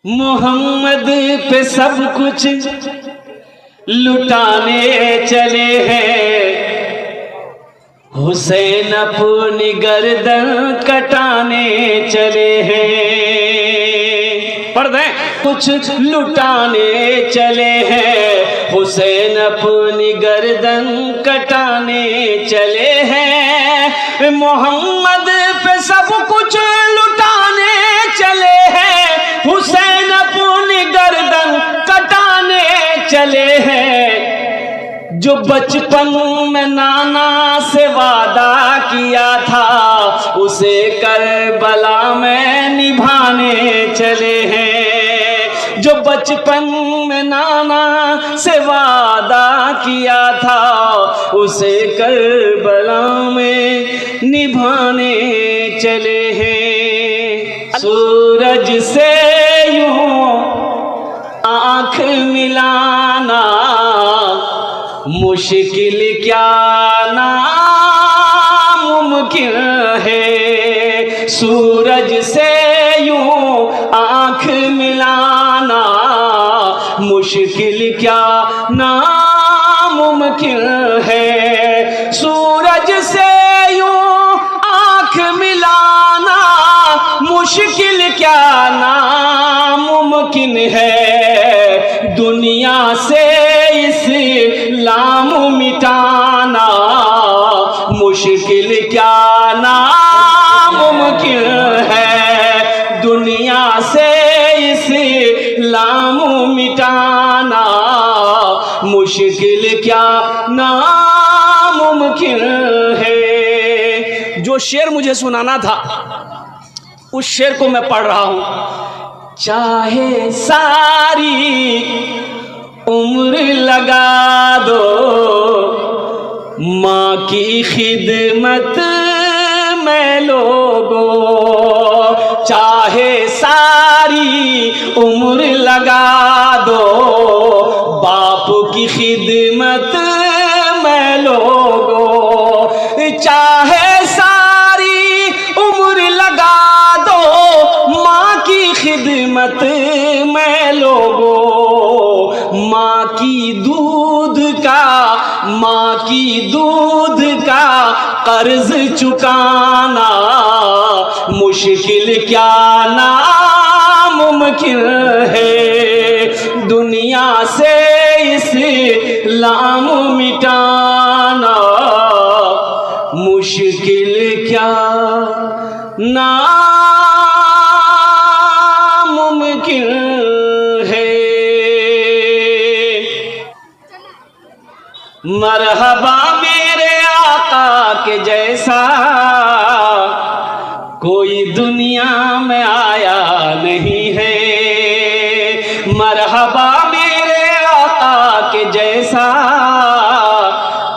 मोहम्मद पे सब कुछ लुटाने चले हैं, हुसैन अपनी गर्दन कटाने चले हैं। पढ़ दें, कुछ लुटाने चले हैं, हुसैन अपनी गर्दन कटाने चले हैं। मोहम्मद पे सब कुछ लुटाने चले हैं, हुसैन अपनी गर्दन कटाने चले हैं। जो बचपन में नाना से वादा किया था, उसे करबला में निभाने चले हैं। जो बचपन में नाना से वादा किया था, उसे करबला में निभाने चले हैं। सूरज से यूं आँख मिलाना मुश्किल क्या नामुमकिन है। सूरज से यूं आँख मिलाना मुश्किल क्या नामुमकिन है। सूरज से यूं आँख मिलाना मुश्किल क्या नामुमकिन है। दुनिया से इस्लाम मिटाना मुश्किल क्या नामुमकिन है। दुनिया से इस्लाम मिटाना मुश्किल क्या नामुमकिन है। जो शेर मुझे सुनाना था, उस शेर को मैं पढ़ रहा हूं। चाहे सारी उम्र लगा दो, माँ की खिदमत में लोगो। चाहे सारी उम्र लगा दो, बाप की खिदमत में लोगो। चाहे सारी उम्र लगा दो, माँ की खिदमत में लोगो। माँ की दूध का कर्ज चुकाना मुश्किल क्या नामुमकिन है। दुनिया से इस्लाम मिटाना मुश्किल क्या नामुमकिन है। मरहबा मेरे आका के जैसा कोई दुनिया में आया नहीं है। मरहबा मेरे आका के जैसा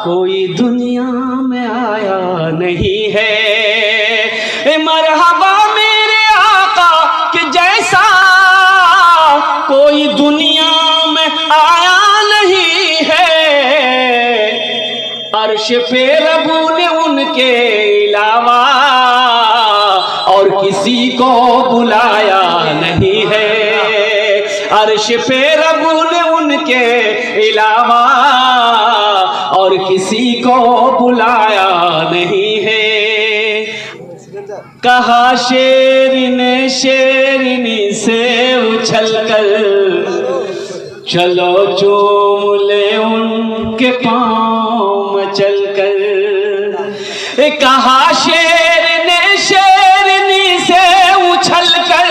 कोई दुनिया में आया नहीं है। मरहबा मेरे आका के जैसा कोई दुनिया में आया नहीं है। अर्श पे रब ने उनके अलावा और किसी को बुलाया नहीं है। अर्श पे रब ने उनके अलावा और किसी को बुलाया नहीं है। कहा शेर ने शेरनी से उछलकर, चलो चूम ले उनके पाँव मचल कर। कहा शेर ने शेरनी से उछल कर,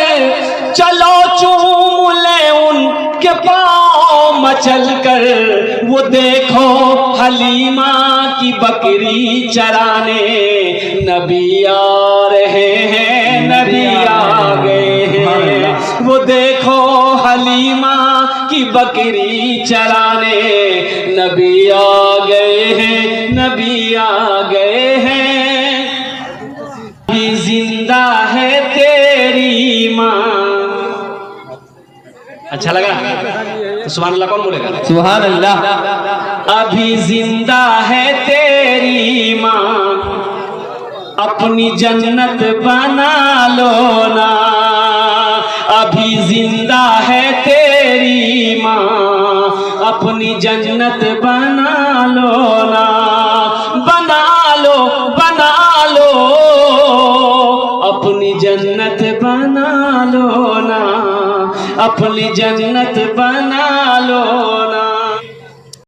चलो चूम ले उनके पाँव मचल कर। वो देखो हलीमा की बकरी चराने, नबी आ रहे हैं, नबी आ गए हैं। वो देखो हलीमा की बकरी चराने, नबी आ गए हैं, नबी आ गए हैं। अभी जिंदा है तेरी माँ। अच्छा लगा तो सुभान अल्लाह कौन बोलेगा? सुभान अल्लाह। अभी जिंदा है तेरी माँ, अपनी जन्नत बना लो ना। अभी जिंदा है तेरी माँ, अपनी जन्नत बना लो ना, बना लो बना लो, अपनी जन्नत बना लो ना, अपनी जन्नत बना लो ना।